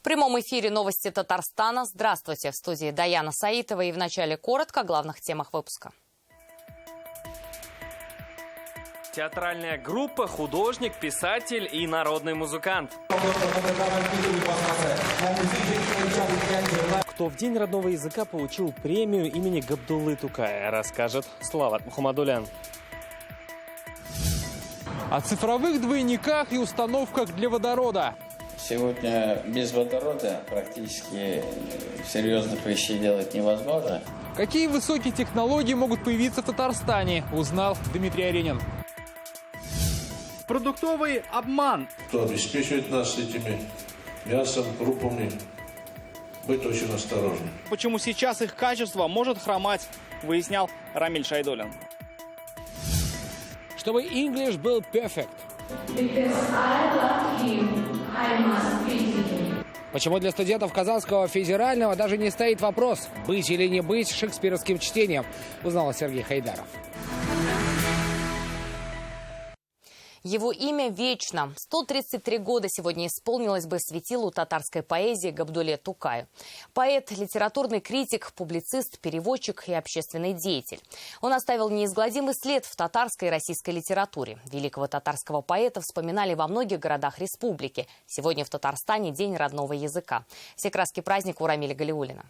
прямом эфире новости Татарстана. Здравствуйте, в студии Даяна Саитова. И вначале коротко о главных темах выпуска. Театральная группа, художник, писатель и народный музыкант. Кто в День родного языка получил премию имени Габдуллы Тукая, расскажет Салават Мухаммадулян. О цифровых двойниках и установках для водорода. Сегодня без водорода практически серьезных вещей делать невозможно. Какие высокие технологии могут появиться в Татарстане, узнал Дмитрий Аренин. Продуктовый обман. Кто обеспечивает нас этими мясом, крупами, быть очень осторожным. Почему сейчас их качество может хромать, выяснял Рамиль Шайдуллин. Чтобы English был perfect. Почему для студентов Казанского федерального даже не стоит вопрос, быть или не быть шекспировским чтением, узнал Сергей Хайдаров. Его имя вечно. 133 года сегодня исполнилось бы светилу татарской поэзии Габдулле Тукаю. Поэт, литературный критик, публицист, переводчик и общественный деятель. Он оставил неизгладимый след в татарской и российской литературе. Великого татарского поэта вспоминали во многих городах республики. Сегодня в Татарстане День родного языка. Все краски праздника у Рамиля Галиуллина.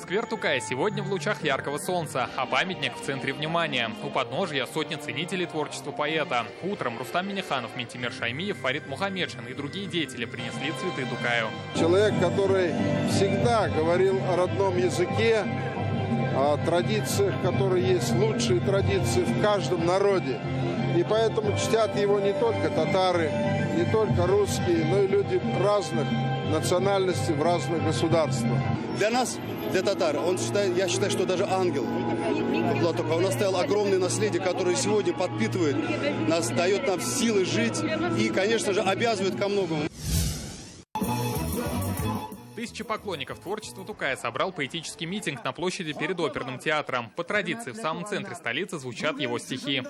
Сквер Тукая сегодня в лучах яркого солнца, а памятник в центре внимания. У подножья сотни ценителей творчества поэта. Утром Рустам Минниханов, Ментимир Шаймиев, Фарид Мухаммедшин и другие деятели принесли цветы Тукаю. Человек, который всегда говорил о родном языке, о традициях, которые есть лучшие традиции в каждом народе. И поэтому чтят его не только татары, не только русские, но и люди разных национальностей в разных государствах. Для нас, для татар, я считаю, что даже ангел. Он оставил огромное наследие, которое сегодня подпитывает нас, дает нам силы жить и, конечно же, обязывает ко многому. Тысячи поклонников творчества Тукая собрал поэтический митинг на площади перед оперным театром. По традиции, в самом центре столицы звучат его стихи.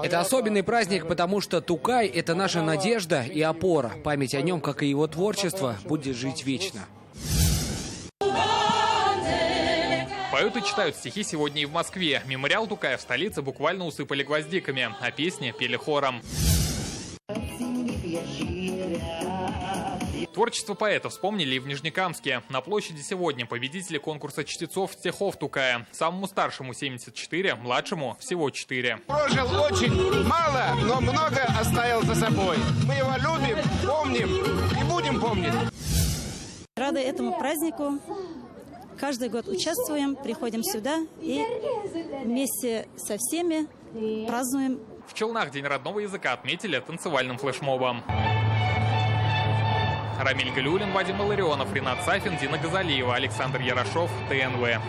Это особенный праздник, потому что Тукай – это наша надежда и опора. Память о нем, как и его творчество, будет жить вечно. Поют и читают стихи сегодня и в Москве. Мемориал Тукая в столице буквально усыпали гвоздиками, а песни пели хором. Творчество поэта вспомнили и в Нижнекамске. На площади сегодня победители конкурса чтецов стихов Тукая. Самому старшему 74, младшему всего 4. Прожил очень мало, но много оставил за собой. Мы его любим, помним и будем помнить. Рады этому празднику. Каждый год участвуем, приходим сюда и вместе со всеми празднуем. В Челнах День родного языка отметили танцевальным флешмобом. Рамиль Галиуллин, Вадим Илларионов, Ринат Сафин, Дина Газалиева, Александр Ярошов, ТНВ.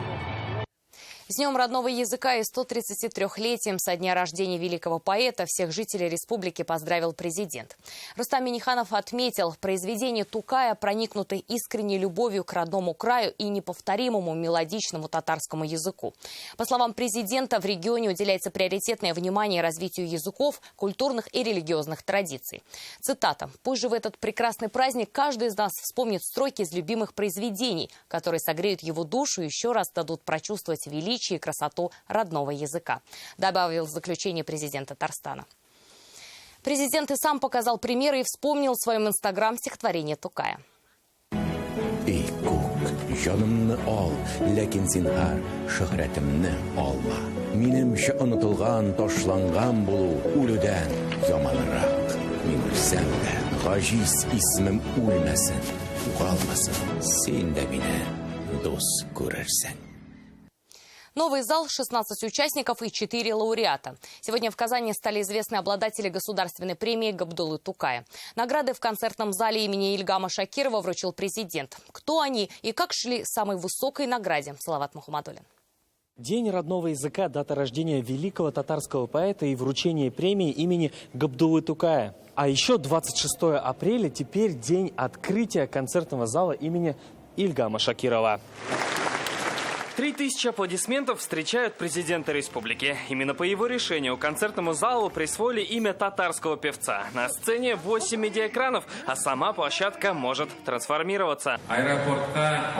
С Днем родного языка и 133-летием со дня рождения великого поэта всех жителей республики поздравил президент. Рустам Минниханов отметил, произведения Тукая проникнуты искренней любовью к родному краю и неповторимому мелодичному татарскому языку. По словам президента, в регионе уделяется приоритетное внимание развитию языков, культурных и религиозных традиций. Цитата. «Пусть же в этот прекрасный праздник каждый из нас вспомнит строки из любимых произведений, которые согреют его душу и еще раз дадут прочувствовать величие и красоту родного языка», добавил в заключение президент Татарстана. Президент и сам показал примеры и вспомнил в своем инстаграм стихотворение Тукая. Жанымны ал, ләкин зинһар шөһрәтемне алма. Минемчә онытылган, ташланган булу үлүдән яманрак. Мин үлсәм дә, гаҗиз исмем үлмәсен, угалмасын. Син дә мине дус күрерсең. Новый зал, 16 участников и 4 лауреата. Сегодня в Казани стали известны обладатели государственной премии Габдуллы Тукая. Награды в концертном зале имени Ильгама Шакирова вручил президент. Кто они и как шли к самой высокой награде? Салават Мухаммадулян. День родного языка, дата рождения великого татарского поэта и вручение премии имени Габдуллы Тукая. А еще 26 апреля теперь день открытия концертного зала имени Ильгама Шакирова. 3000 аплодисментов встречают президента республики. Именно по его решению концертному залу присвоили имя татарского певца. На сцене 8 медиаэкранов, а сама площадка может трансформироваться. Аэропортка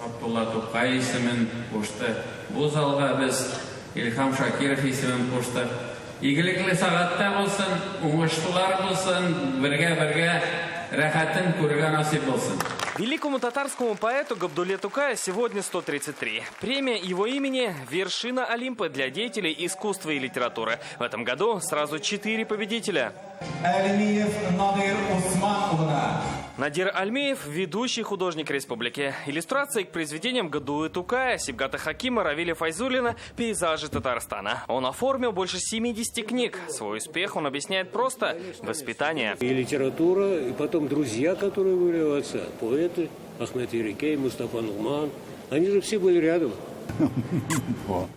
Абдулла Тукай исемен кушты. Бу залга без Ильхам Шакиров исемен кушты. Игелекле сагатта булсын, уңышлылар булсын, бергә рәхәтен күрергә насип булсын. Великому татарскому поэту Габдулле Тукая сегодня 133. Премия его имени – вершина Олимпа для деятелей искусства и литературы. В этом году сразу 4 победителя. Надир Альмеев – ведущий художник республики. Иллюстрации к произведениям Габдуллы Тукая, Сибгата Хакима, Равиля Файзуллина «Пейзажи Татарстана». Он оформил больше 70 книг. Свой успех он объясняет просто – воспитание. И литература, и потом друзья, которые были у отца, поэты, Ахмед Ерикей, Мустафа Нугман. Они же все были рядом.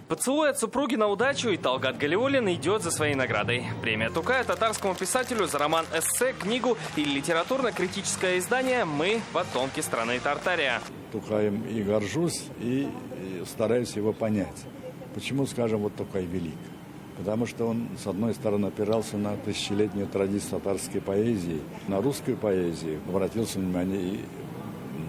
Поцелуй от супруги на удачу, и Талгат Галиуллин идет за своей наградой. Премия Тукая татарскому писателю за роман-эссе, книгу и литературно-критическое издание «Мы – потомки страны Тартария». Тукаем и горжусь, и стараюсь его понять. Почему, скажем, вот Тукай велик? Потому что он, с одной стороны, опирался на тысячелетнюю традицию татарской поэзии, на русскую поэзию, обратил внимание и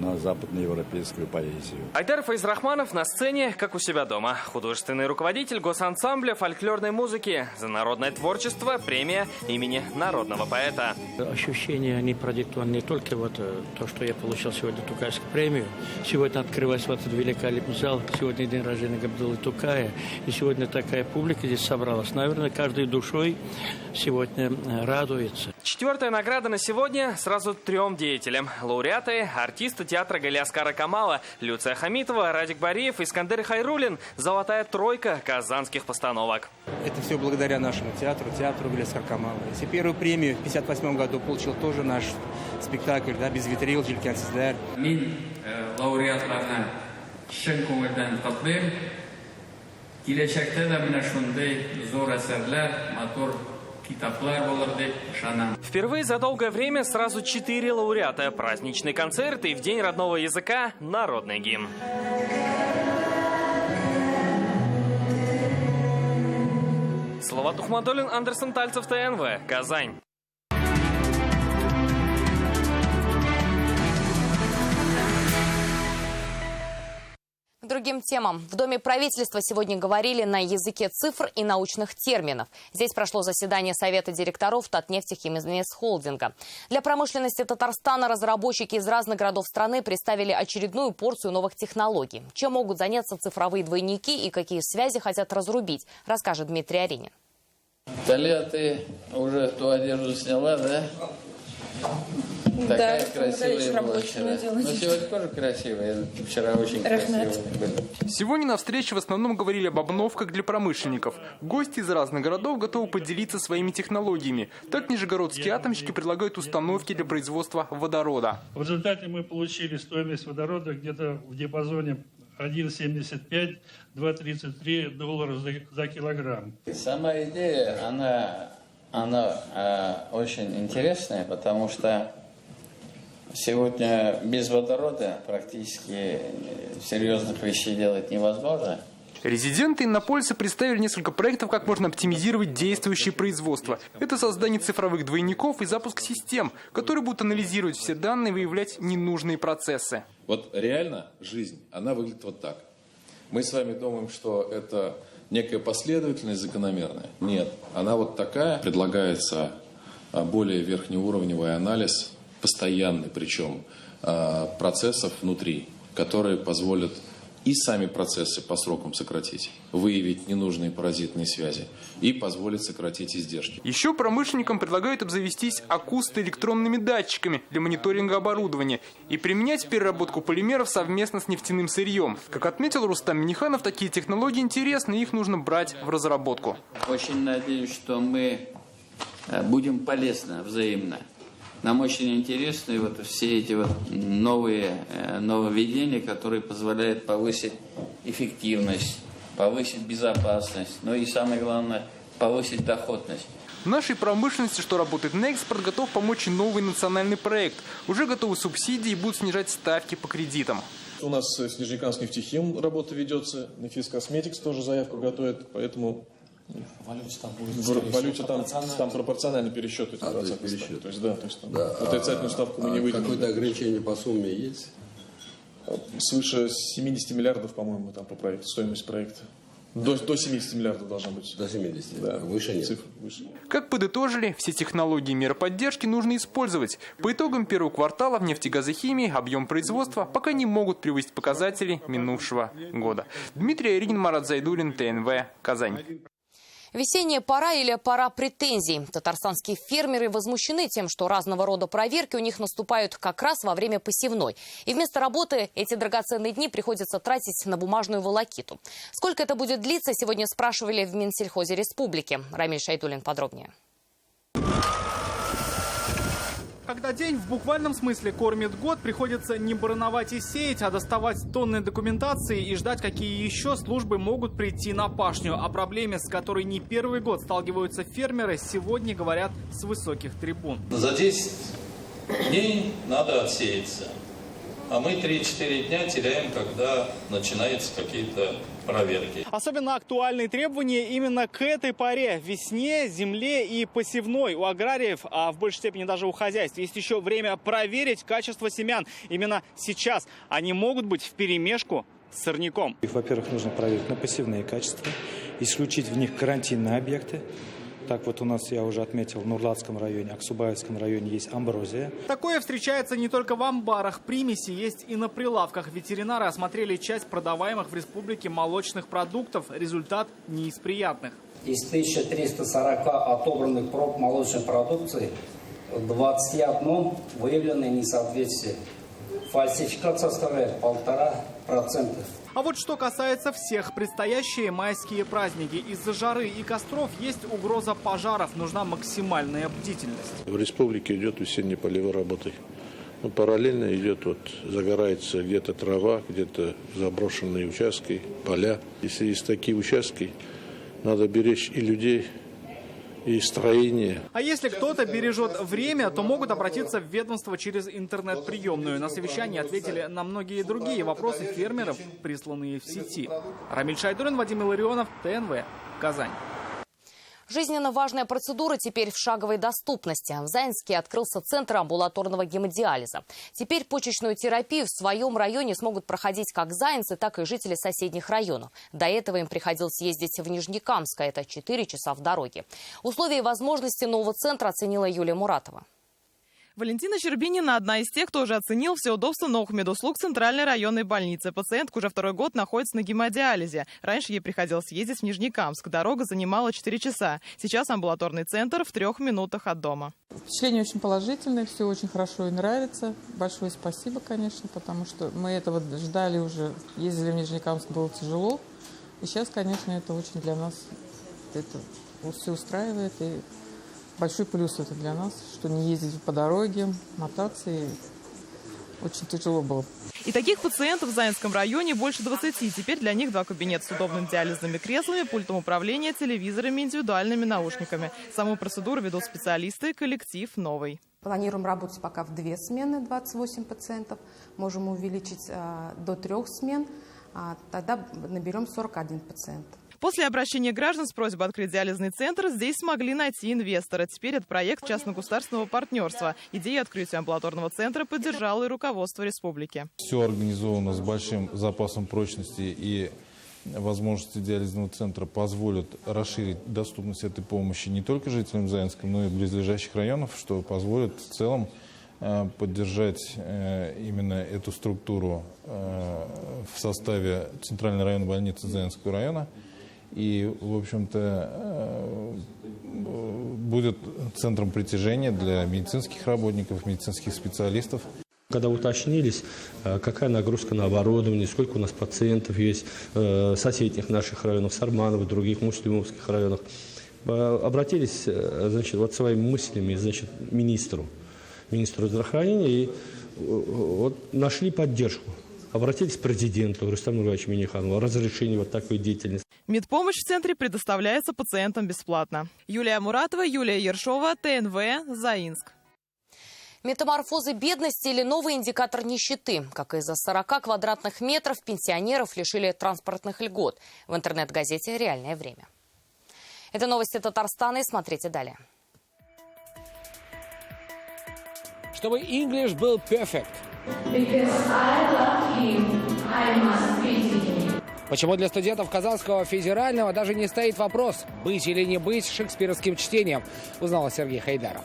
на западноевропейскую поэзию. Айдар Файзрахманов на сцене, как у себя дома. Художественный руководитель госансамбля фольклорной музыки. За народное творчество премия имени народного поэта. Ощущения, они продиктованы не только то, что я получил сегодня Тукайскую премию. Сегодня открывается этот великолепный зал. Сегодня день рождения Габдуллы Тукая. И сегодня такая публика здесь собралась. Наверное, каждой душой сегодня радуется. 4-я награда на сегодня сразу 3 деятелям. Лауреаты, артисты театра Галиаскара Камала, Люция Хамитова, Радик Бариев, Искандер Хайруллин. Золотая тройка казанских постановок. Это все благодаря нашему театру Галиаскара Камала. Если первую премию в 1958 году получил тоже наш спектакль, да, «Без ветрил», «Желкен Сизляр». Мин лауреатларына шын көңілден құттықтаймын. Келешекте де міне шундай зор әсерлер, мотор китаплар болар деп ышанам. Впервые за долгое время сразу 4 лауреата. Праздничный концерт и в День родного языка народный гимн. Слова Тухмадолин, Андерсон Тальцев, ТНВ, Казань. К другим темам. В Доме правительства сегодня говорили на языке цифр и научных терминов. Здесь прошло заседание Совета директоров Татнефтехиминвестхолдинга. Для промышленности Татарстана разработчики из разных городов страны представили очередную порцию новых технологий. Чем могут заняться цифровые двойники и какие связи хотят разрубить, расскажет Дмитрий Аринин. Талия, ты уже ту одежду сняла, да? Такая красивая была вчера. Но сегодня тоже красивая. Вчера очень красивая была. Сегодня на встрече в основном говорили об обновках для промышленников. Гости из разных городов готовы поделиться своими технологиями. Так нижегородские атомщики предлагают установки для производства водорода. В результате мы получили стоимость водорода где-то в диапазоне 1,75–2,33 доллара за килограмм. Сама идея, она очень интересная, потому что сегодня без водорода практически серьезных вещей делать невозможно. Резиденты Иннопольса представили несколько проектов, как можно оптимизировать действующее производство. Это создание цифровых двойников и запуск систем, которые будут анализировать все данные и выявлять ненужные процессы. Вот реально жизнь, она выглядит вот так. Мы с вами думаем, что это некая последовательность закономерная. Нет, она вот такая. Предлагается более верхнеуровневый анализ, постоянный причем, процессов внутри, которые позволят и сами процессы по срокам сократить, выявить ненужные паразитные связи и позволит сократить издержки. Еще промышленникам предлагают обзавестись акустоэлектронными датчиками для мониторинга оборудования и применять переработку полимеров совместно с нефтяным сырьем. Как отметил Рустам Миниханов, такие технологии интересны, и их нужно брать в разработку. Очень надеюсь, что мы будем полезны взаимно. Нам очень интересны вот все эти вот новые нововведения, которые позволяют повысить эффективность, повысить безопасность, но и самое главное повысить доходность. Нашей промышленности, что работает на экспорт, готов помочь и новый национальный проект. Уже готовы субсидии и будут снижать ставки по кредитам. У нас с Нижнекамск нефтехим работа ведется, Нефис Косметикс тоже заявку готовит, поэтому в валюте там пропорциональный пересчет этим процентным ставкам. То есть, отрицательную ставку мы не выйдем. Какое-то ограничение по сумме есть? Свыше 70 миллиардов, по-моему, там по проекту, стоимость проекта. До 70 миллиардов должна быть. До 70? Да. Выше нет? Цифра выше. Как подытожили, все технологии и меры поддержки нужно использовать. По итогам первого квартала в нефтегазохимии объем производства пока не могут превысить показатели минувшего года. Дмитрий Айрин, Марат Зайдуллин, ТНВ, Казань. Весенняя пора или пора претензий. Татарстанские фермеры возмущены тем, что разного рода проверки у них наступают как раз во время посевной. И вместо работы эти драгоценные дни приходится тратить на бумажную волокиту. Сколько это будет длиться, сегодня спрашивали в Минсельхозе Республики. Рамиль Шайдуллин подробнее. Когда день в буквальном смысле кормит год, приходится не барановать и сеять, а доставать тонны документации и ждать, какие еще службы могут прийти на пашню. О проблеме, с которой не первый год сталкиваются фермеры, сегодня говорят с высоких трибун. За 10 дней надо отсеяться, а мы 3-4 дня теряем, когда начинаются какие-то проверки. Особенно актуальные требования именно к этой поре – весне, земле и посевной. У аграриев, а в большей степени даже у хозяйств, есть еще время проверить качество семян. Именно сейчас они могут быть вперемешку с сорняком. Во-первых, нужно проверить на посевные качества, исключить в них карантинные объекты. Так вот у нас, я уже отметил, в Нурладском районе, Аксубаевском районе есть амброзия. Такое встречается не только в амбарах. Примеси есть и на прилавках. Ветеринары осмотрели часть продаваемых в республике молочных продуктов. Результат не из приятных. Из 1340 отобранных проб молочной продукции 21 выявлено несоответствие. Фальсификация составляет 1,5%. А вот что касается всех, предстоящие майские праздники. Из-за жары и костров есть угроза пожаров. Нужна максимальная бдительность. В республике идет весенняя полевая работа. Но параллельно идет, загорается где-то трава, где-то заброшенные участки, поля. Если есть такие участки, надо беречь и людей, и строение. А если кто-то бережет время, то могут обратиться в ведомство через интернет-приемную. На совещании ответили на многие другие вопросы фермеров, присланные в сети. Рамиль Шайдуллин, Вадим Илларионов, ТНВ, Казань. Жизненно важная процедура теперь в шаговой доступности. В Заинске открылся центр амбулаторного гемодиализа. Теперь почечную терапию в своем районе смогут проходить как заинцы, так и жители соседних районов. До этого им приходилось ездить в Нижнекамск, это 4 часа в дороге. Условия и возможности нового центра оценила Юлия Муратова. Валентина Щербинина – одна из тех, кто уже оценил все удобства новых медуслуг Центральной районной больницы. Пациентка уже второй год находится на гемодиализе. Раньше ей приходилось ездить в Нижнекамск. Дорога занимала 4 часа. Сейчас амбулаторный центр в 3 минутах от дома. Впечатления очень положительные, все очень хорошо и нравится. Большое спасибо, конечно, потому что мы этого ждали уже. Ездили в Нижнекамск, было тяжело. И сейчас, конечно, это очень для нас это все устраивает. И большой плюс это для нас, что не ездить по дороге, мотаться. И очень тяжело было. И таких пациентов в Заинском районе больше 20. Теперь для них 2 кабинета с удобными диализными креслами, пультом управления, телевизорами, индивидуальными наушниками. Саму процедуру ведут специалисты, коллектив новый. Планируем работать пока в 2 смены, 28 пациентов. Можем увеличить до 3 смен, тогда наберем 41 пациент. После обращения граждан с просьбой открыть диализный центр здесь смогли найти инвестора. Теперь это проект частно-государственного партнерства. Идею открытия амбулаторного центра поддержало и руководство республики. Все организовано с большим запасом прочности, и возможности диализного центра позволят расширить доступность этой помощи не только жителям Заинска, но и близлежащих районов, что позволит в целом поддержать именно эту структуру в составе Центральной районной больницы Заинского района. И, в общем-то, будет центром притяжения для медицинских работников, медицинских специалистов. Когда уточнились, какая нагрузка на оборудование, сколько у нас пациентов есть в соседних наших районах, Сарманово, других муслимовских районах, обратились, значит, вот своими мыслями, значит, министру здравоохранения и вот нашли поддержку. Обратились к президенту Рустаму Нургалевичу Минниханову о разрешении вот такой деятельности. Медпомощь в центре предоставляется пациентам бесплатно. Юлия Муратова, Юлия Ершова, ТНВ, Заинск. Метаморфозы бедности или новый индикатор нищеты. Как из-за 40 квадратных метров пенсионеров лишили транспортных льгот. В интернет-газете «Реальное время». Это новости Татарстана, и смотрите далее. Чтобы English был perfect. Почему для студентов Казанского федерального даже не стоит вопрос, быть или не быть шекспировским чтением, узнал Сергей Хайдаров.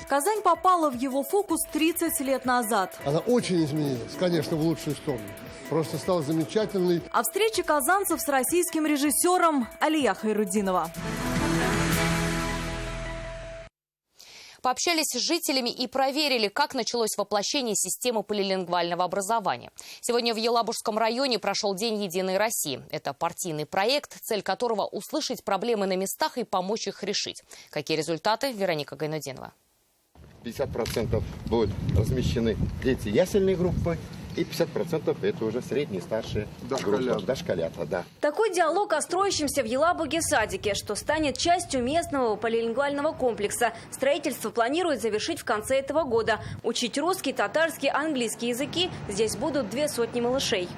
Казань попала в его фокус 30 лет назад. Она очень изменилась, конечно, в лучшую сторону. Просто стала замечательной. О встрече казанцев с российским режиссером Алия Хайруддинова. Пообщались с жителями и проверили, как началось воплощение системы полилингвального образования. Сегодня в Елабужском районе прошел День Единой России. Это партийный проект, цель которого – услышать проблемы на местах и помочь их решить. Какие результаты? Вероника Гайнудинова. 50% будут размещены дети ясельной группы, и 50% это уже средние, старшие группы, дошколята, да. Такой диалог о строящемся в Елабуге садике, что станет частью местного полилингвального комплекса. Строительство планируют завершить в конце этого года. Учить русский, татарский, английский языки здесь будут 200 малышей.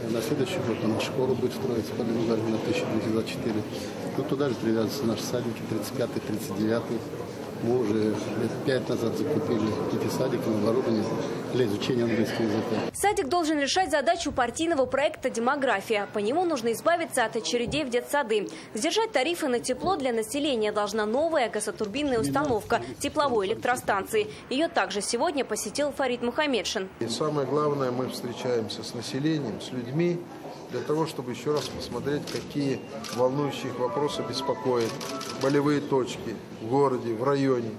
На следующий год у нас школа будет строиться полилингвальная на 1224. Ну, туда же привязываются наши садики, 35-й, 39-й. Мы уже лет 5 назад закупили эти садики на оборудование для изучения английского языка. Садик должен решать задачу партийного проекта «Демография». По нему нужно избавиться от очередей в детсады. Сдержать тарифы на тепло для населения должна новая газотурбинная установка тепловой электростанции. Ее также сегодня посетил Фарид Мухаммедшин. И самое главное, мы встречаемся с населением, с людьми, для того, чтобы еще раз посмотреть, какие волнующие их вопросы беспокоят, болевые точки в городе, в районе.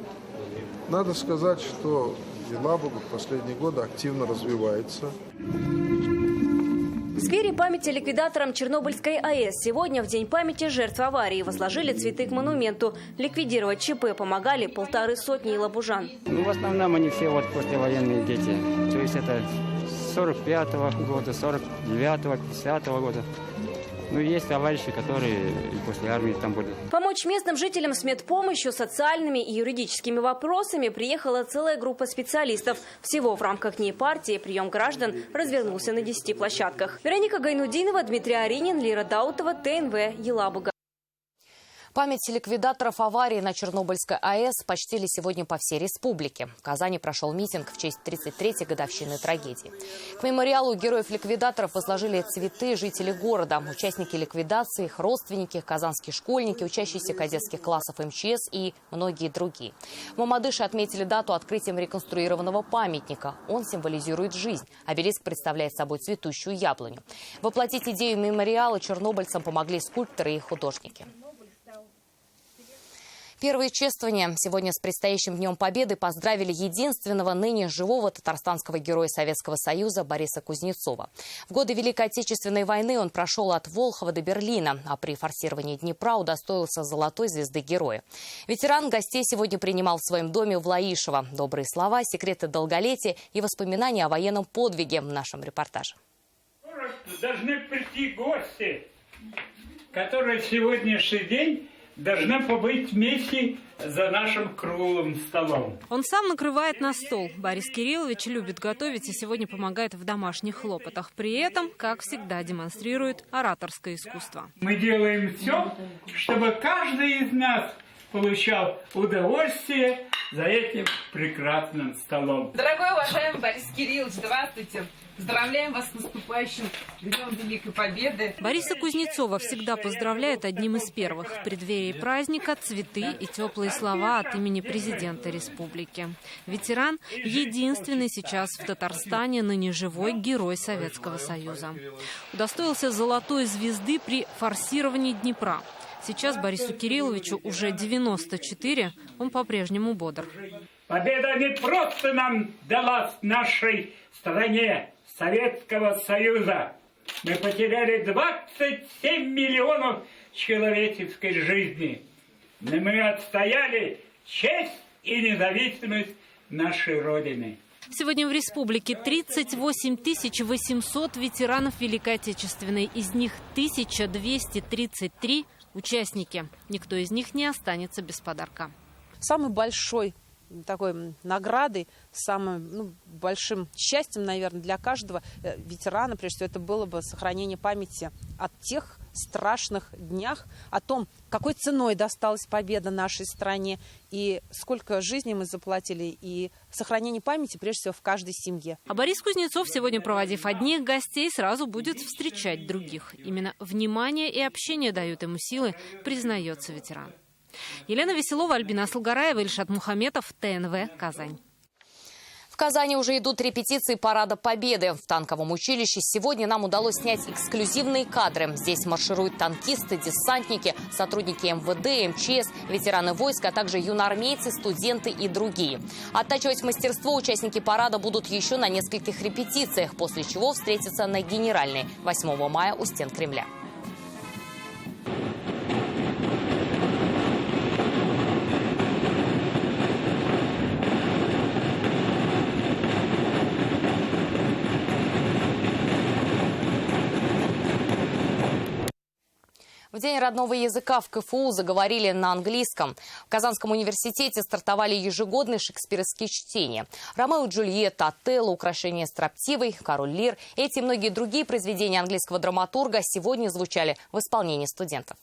Надо сказать, что Елабуга в последние годы активно развивается. В сквере памяти ликвидаторам Чернобыльской АЭС сегодня, в день памяти жертв аварии, возложили цветы к монументу. Ликвидировать ЧП помогали 150 елабужан. В основном они все послевоенные дети. То есть это 45-го года, 49-го, 50-го года. Ну, есть товарищи, которые и после армии там были. Помочь местным жителям с медпомощью, социальными и юридическими вопросами приехала целая группа специалистов. Всего в рамках дней партии прием граждан развернулся на 10 площадках. Вероника Гайнудинова, Дмитрий Аринин, Лира Даутова, ТНВ, Елабуга. Память ликвидаторов аварии на Чернобыльской АЭС почтили сегодня по всей республике. В Казани прошел митинг в честь 33-й годовщины трагедии. К мемориалу героев-ликвидаторов возложили цветы жители города, участники ликвидации, их родственники, казанские школьники, учащиеся кадетских классов МЧС и многие другие. В Мамадыше отметили дату открытием реконструированного памятника. Он символизирует жизнь. Обелиск представляет собой цветущую яблоню. Воплотить идею мемориала чернобыльцам помогли скульпторы и художники. Первые чествования сегодня с предстоящим Днем Победы поздравили единственного ныне живого татарстанского героя Советского Союза Бориса Кузнецова. В годы Великой Отечественной войны он прошел от Волхова до Берлина, а при форсировании Днепра удостоился золотой звезды героя. Ветеран гостей сегодня принимал в своем доме в Лаишево. Добрые слова, секреты долголетия и воспоминания о военном подвиге в нашем репортаже. Должны прийти гости, которые в сегодняшний день должны побыть вместе за нашим круглым столом. Он сам накрывает на стол. Борис Кириллович любит готовить и сегодня помогает в домашних хлопотах. При этом, как всегда, демонстрирует ораторское искусство. Мы делаем все, чтобы каждый из нас получал удовольствие за этим прекрасным столом. Дорогой уважаемый Борис Кириллович, здравствуйте. Поздравляем вас с наступающим Днем Великой Победы. Бориса Кузнецова всегда поздравляют одним из первых. В преддверии праздника цветы и теплые слова от имени президента республики. Ветеран – единственный сейчас в Татарстане ныне живой герой Советского Союза. Удостоился золотой звезды при форсировании Днепра. Сейчас Борису Кирилловичу уже 94, он по-прежнему бодр. Победа не просто нам далась нашей стране Советского Союза. Мы потеряли 27 миллионов человеческой жизни. Но мы отстояли честь и независимость нашей Родины. Сегодня в республике 38 800 ветеранов Великой Отечественной. Из них 1233 участники. Никто из них не останется без подарка. Самый большой такой наградой, самым большим счастьем, наверное, для каждого ветерана, прежде всего, это было бы сохранение памяти о тех страшных днях, о том, какой ценой досталась победа нашей стране и сколько жизней мы заплатили, и сохранение памяти, прежде всего, в каждой семье. А Борис Кузнецов, сегодня проводив одних гостей, сразу будет встречать других. Именно внимание и общение дают ему силы, признается ветеран. Елена Веселова, Альбина Асылгараева, Ильшат Мухаметов, ТНВ, Казань. В Казани уже идут репетиции Парада Победы. В танковом училище сегодня нам удалось снять эксклюзивные кадры. Здесь маршируют танкисты, десантники, сотрудники МВД, МЧС, ветераны войск, а также юноармейцы, студенты и другие. Оттачивать мастерство участники парада будут еще на нескольких репетициях, после чего встретятся на генеральной 8 мая у стен Кремля. В День родного языка в КФУ заговорили на английском. В Казанском университете стартовали ежегодные шекспировские чтения. «Ромео и Джульетта», «Отелло», «Украшение строптивой», «Король Лир». Эти и многие другие произведения английского драматурга сегодня звучали в исполнении студентов.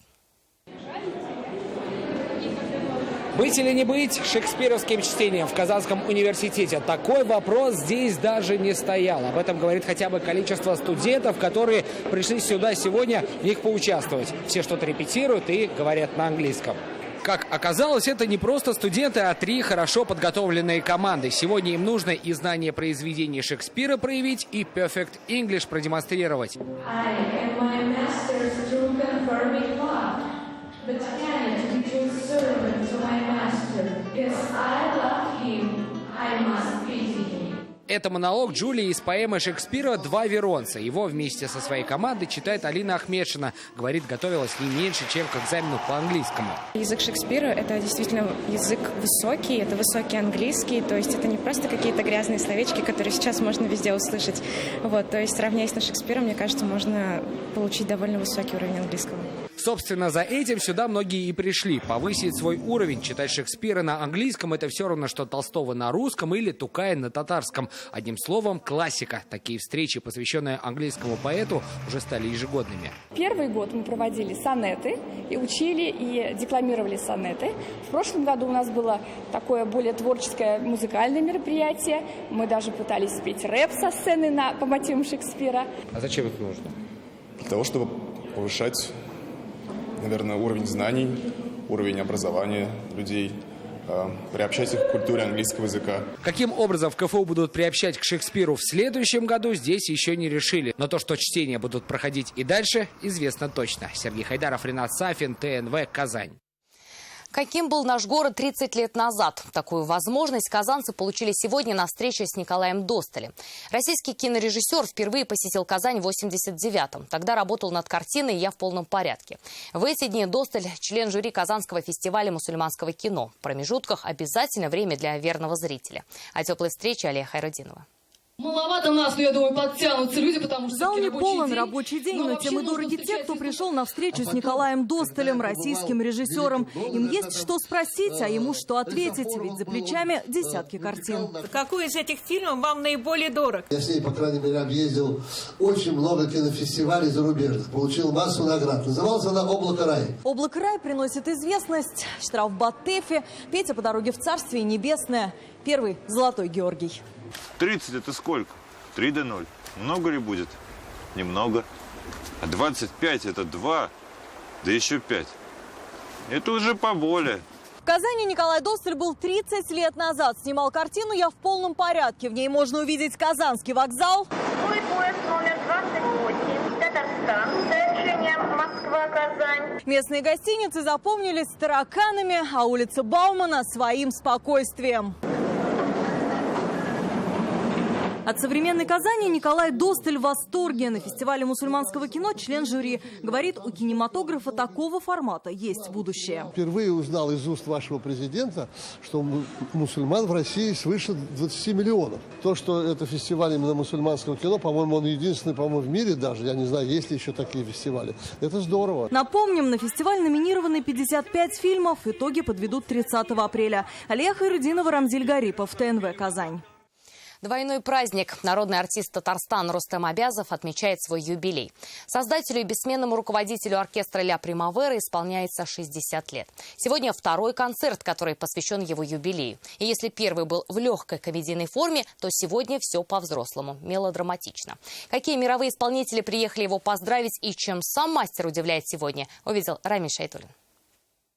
Быть или не быть шекспировским чтением в Казанском университете? Такой вопрос здесь даже не стоял. Об этом говорит хотя бы количество студентов, которые пришли сюда сегодня в них поучаствовать. Все что-то репетируют и говорят на английском. Как оказалось, это не просто студенты, а 3 хорошо подготовленные команды. Сегодня им нужно и знание произведений Шекспира проявить, и Perfect English продемонстрировать. Это монолог Джулии из поэмы Шекспира «Два Веронца». Его вместе со своей командой читает Алина Ахмедшина. Говорит, готовилась не меньше, чем к экзамену по английскому. Язык Шекспира – это действительно язык высокий, это высокий английский. То есть это не просто какие-то грязные словечки, которые сейчас можно везде услышать. То есть, сравняясь с Шекспиром, мне кажется, можно получить довольно высокий уровень английского. Собственно, за этим сюда многие и пришли. Повысить свой уровень. Читать Шекспира на английском – это все равно, что Толстого на русском или Тукая на татарском. Одним словом, классика. Такие встречи, посвященные английскому поэту, уже стали ежегодными. Первый год мы проводили сонеты, и учили, и декламировали сонеты. В прошлом году у нас было такое более творческое музыкальное мероприятие. Мы даже пытались спеть рэп со сцены по мотивам Шекспира. А зачем это нужно? Для того, чтобы повышать, наверное, уровень знаний, уровень образования людей, приобщать их к культуре английского языка. Каким образом в КФУ будут приобщать к Шекспиру в следующем году, здесь еще не решили. Но то, что чтения будут проходить и дальше, известно точно. Сергей Хайдаров, Ренат Сафин, ТНВ, Казань. Каким был наш город 30 лет назад? Такую возможность казанцы получили сегодня на встрече с Николаем Досталем. Российский кинорежиссер впервые посетил Казань в 1989-м. Тогда работал над картиной «Я в полном порядке». В эти дни Досталь – член жюри Казанского фестиваля мусульманского кино. В промежутках обязательно время для верного зрителя. О теплой встрече Алия Хайрудинова. Маловато нас, но я думаю, подтянутся люди, потому что... Зал не полон, рабочий день, но тем и дороги те, кто пришел на встречу с Николаем Досталем, российским режиссером. Им есть что спросить, а ему что ответить, ведь за плечами десятки картин. Какой из этих фильмов вам наиболее дорог? Я с ней, по крайней мере, объездил очень много кинофестивалей зарубежных, получил массу наград. Назывался она «Облако рая». «Облако рая» приносит известность. Штрафбат Тэфи, Петя по дороге в Царствие Небесное. Первый – Золотой Георгий. 30 это сколько? 3 до 0. Много ли будет? Немного. А 25 это 2, да еще 5. Это уже поболее. В Казани Николай Досталь был 30 лет назад. Снимал картину «Я в полном порядке». В ней можно увидеть Казанский вокзал. Поезд номер 28, Татарстан, сообщение Москва-Казань. Местные гостиницы запомнились тараканами, а улица Баумана своим спокойствием. От современной Казани Николай Досталь в восторге. На фестивале мусульманского кино член жюри говорит, у кинематографа такого формата есть будущее. Впервые узнал из уст вашего президента, что мусульман в России свыше 20 миллионов. То, что это фестиваль именно мусульманского кино, по-моему, он единственный, по-моему, в мире даже. Я не знаю, есть ли еще такие фестивали. Это здорово. Напомним, на фестиваль номинированы 55 фильмов. Итоги подведут 30 апреля. Алия Хайрудинова, Рамзиль Гарипов, ТНВ, Казань. Двойной праздник. Народный артист Татарстана Рустем Абязов отмечает свой юбилей. Создателю и бессменному руководителю оркестра «Ля Примавера» исполняется 60 лет. Сегодня второй концерт, который посвящен его юбилею. И если первый был в легкой комедийной форме, то сегодня все по-взрослому, мелодраматично. Какие мировые исполнители приехали его поздравить и чем сам мастер удивляет сегодня, увидел Рамиль Шайтулин.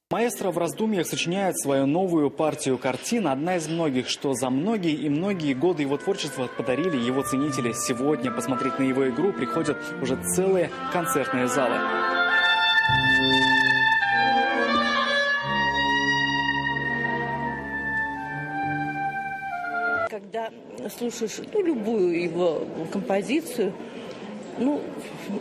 Маэстро в раздумьях сочиняет свою новую партию картин. Одна из многих, что за многие и многие годы его творчества подарили его ценители. Сегодня посмотреть на его игру приходят уже целые концертные залы. Когда слушаешь любую его композицию,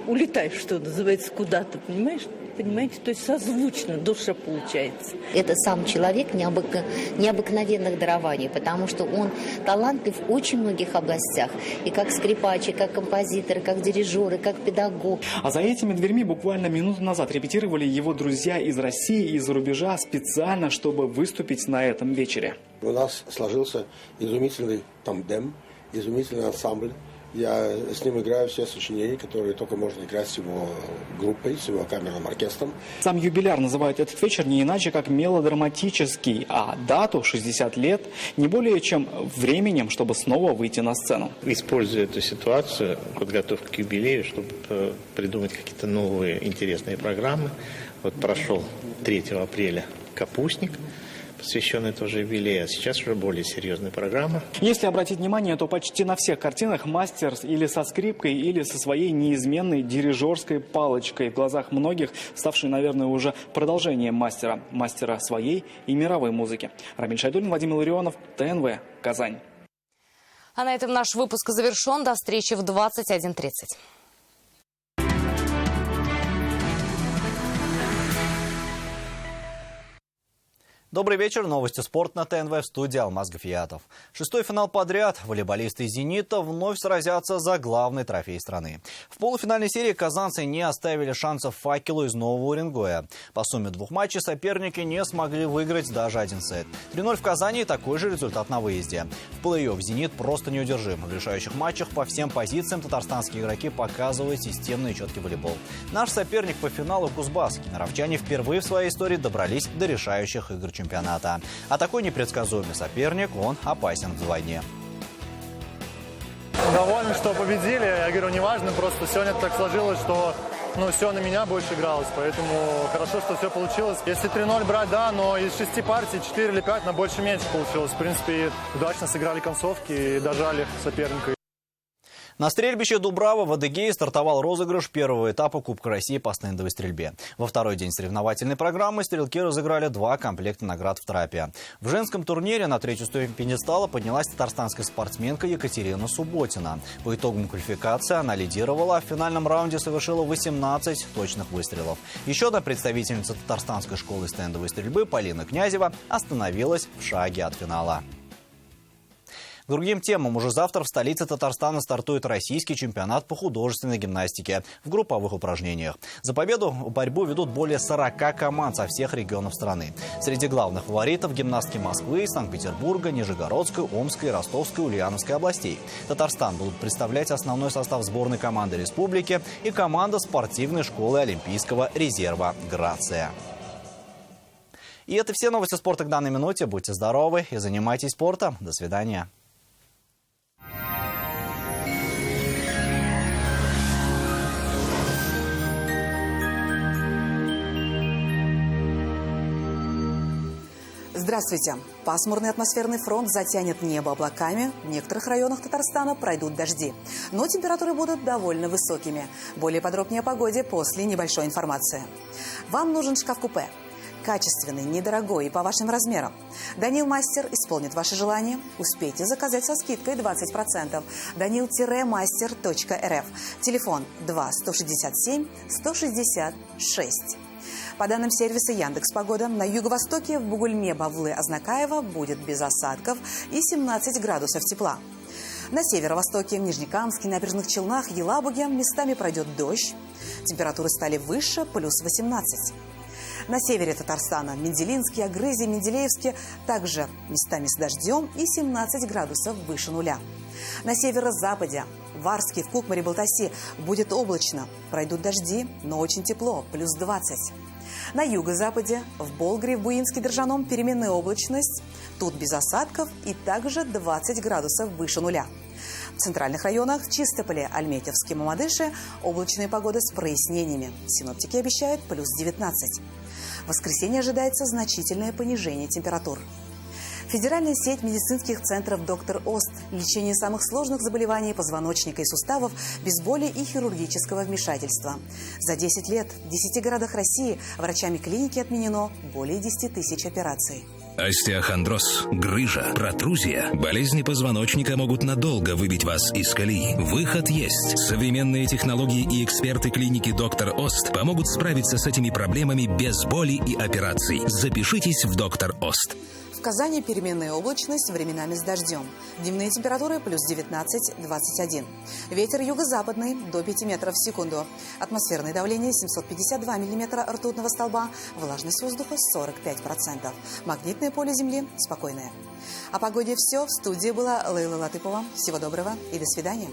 улетаешь, что называется, куда-то, понимаешь? Понимаете, то есть созвучно душа получается. Это сам человек необыкновенных дарований, потому что он талантлив в очень многих областях. И как скрипач, и как композитор, и как дирижер, и как педагог. А за этими дверьми буквально минуту назад репетировали его друзья из России и из-за рубежа специально, чтобы выступить на этом вечере. У нас сложился изумительный тандем, изумительный ансамбль. Я с ним играю все сочинения, которые только можно играть с его группой, с его камерным оркестром. Сам юбиляр называет этот вечер не иначе, как мелодраматический, а дату 60 лет не более чем временем, чтобы снова выйти на сцену. Используя эту ситуацию, подготовку к юбилею, чтобы придумать какие-то новые интересные программы. Вот прошел 3 апреля «Капустник», посвященный тоже юбилею, а сейчас уже более серьезная программа. Если обратить внимание, то почти на всех картинах мастер или со скрипкой, или со своей неизменной дирижерской палочкой. В глазах многих ставший, наверное, уже продолжением мастера своей и мировой музыки. Рамиль Шайтулин, Владимир Ларионов, ТНВ, Казань. А на этом наш выпуск завершен. До встречи в 21:30. Добрый вечер. Новости спорта на ТНВ, в студии Алмаз Гафиятов. 6-й финал подряд. Волейболисты из «Зенита» вновь сразятся за главный трофей страны. В полуфинальной серии казанцы не оставили шансов «Факелу» из Нового Уренгоя. По сумме 2 матчей соперники не смогли выиграть даже один сет. 3-0 в Казани – такой же результат на выезде. В плей-офф «Зенит» просто неудержим. В решающих матчах по всем позициям татарстанские игроки показывают системный и четкий волейбол. Наш соперник по финалу – Кузбасс. Кемеровчане впервые в своей истории добрались до решающих игр чемпионата. А такой непредсказуемый соперник, он опасен вдвойне. Довольны, что победили. Я говорю, неважно, просто сегодня так сложилось, что все на меня больше игралось. Поэтому хорошо, что все получилось. Если 3-0 брать, да, но из 6 партий 4 или 5 на больше-меньше получилось. В принципе, удачно сыграли концовки и дожали соперника. На стрельбище Дубрава в Адыгее стартовал розыгрыш первого этапа Кубка России по стендовой стрельбе. Во второй день соревновательной программы стрелки разыграли 2 комплекта наград в трапе. В женском турнире на 3-ю ступень пьедестала поднялась татарстанская спортсменка Екатерина Субботина. По итогам квалификации она лидировала, а в финальном раунде совершила 18 точных выстрелов. Еще одна представительница татарстанской школы стендовой стрельбы Полина Князева остановилась в шаге от финала. К другим темам. Уже завтра в столице Татарстана стартует российский чемпионат по художественной гимнастике в групповых упражнениях. За победу борьбу ведут более 40 команд со всех регионов страны. Среди главных фаворитов гимнастки Москвы, Санкт-Петербурга, Нижегородской, Омской, Ростовской, Ульяновской областей. Татарстан будут представлять основной состав сборной команды республики и команда спортивной школы Олимпийского резерва «Грация». И это все новости спорта к данной минуте. Будьте здоровы и занимайтесь спортом. До свидания. Здравствуйте. Пасмурный атмосферный фронт затянет небо облаками. В некоторых районах Татарстана пройдут дожди. Но температуры будут довольно высокими. Более подробнее о погоде после небольшой информации. Вам нужен шкаф-купе. качественный, недорогой и по вашим размерам. Данил Мастер исполнит ваши желания. Успейте заказать со скидкой 20%. Danil-master.rf. Телефон 2 167 166. По данным сервиса Яндекс.Погода, на юго-востоке в Бугульме, Бавлы, Азнакаево будет без осадков и 17 градусов тепла. На северо-востоке, в Нижнекамске, Набережных Челнах, Елабуге местами пройдет дождь. Температуры стали выше, плюс 18. На севере Татарстана, Менделинске, Агрызе, Менделеевске также местами с дождем и 17 градусов выше нуля. На северо-западе, в Арске, в Кукмаре, Балтаси будет облачно. Пройдут дожди, но очень тепло, плюс 20. На юго-западе, в Болгре, в Буинске, Держаном переменная облачность. Тут без осадков и также 20 градусов выше нуля. В центральных районах, в Чистополе, Альметьевске, Мамадыше облачная погода с прояснениями. Синоптики обещают плюс 19. В воскресенье ожидается значительное понижение температур. Федеральная сеть медицинских центров «Доктор Ост». Лечение самых сложных заболеваний позвоночника и суставов без боли и хирургического вмешательства. За 10 лет в 10 городах России врачами клиники отменено более 10 тысяч операций. Остеохондроз, грыжа, протрузия. Болезни позвоночника могут надолго выбить вас из колеи. Выход есть. Современные технологии и эксперты клиники «Доктор Ост» помогут справиться с этими проблемами без боли и операций. Запишитесь в «Доктор Ост». В Казани переменная облачность, временами с дождем. Дневные температуры плюс 19-21. Ветер юго-западный до 5 метров в секунду. Атмосферное давление 752 миллиметра ртутного столба. Влажность воздуха 45%. Магнитное поле Земли спокойное. О погоде все. В студии была Лейла Латыпова. Всего доброго и до свидания.